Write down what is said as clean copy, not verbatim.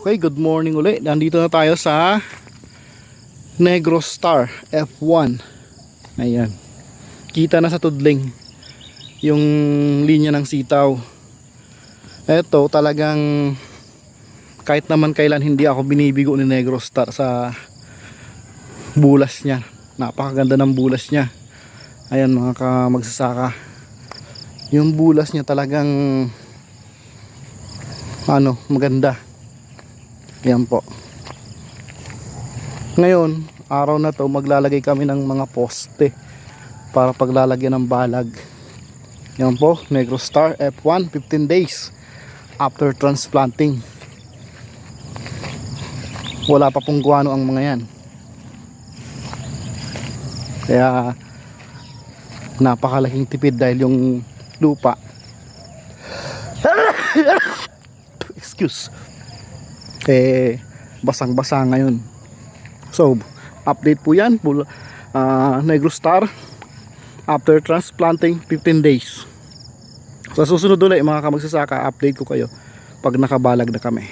Okay, good morning ulit. Nandito na tayo sa Negros Star F1. Ayan. Kita na sa tudling yung linya ng sitaw. Eto talagang kahit naman kailan hindi ako binibigo ni Negros Star sa bulas niya. Napakaganda ng bulas niya. Ayan mga magsasaka. Yung bulas niya talagang maganda. Yan po. Ngayon, araw na to maglalagay kami ng mga poste para paglalagyan ng balag. Yan po, Negros Star F1, 15 days after transplanting. Wala pa pong guano ang mga yan. Kaya napakalaking tipid dahil yung lupa excuse basang-basa ngayon. So update po yan, Negros Star after transplanting 15 days. Sa susunod ulit mga kamagsasaka, update ko kayo pag nakabalag na kami.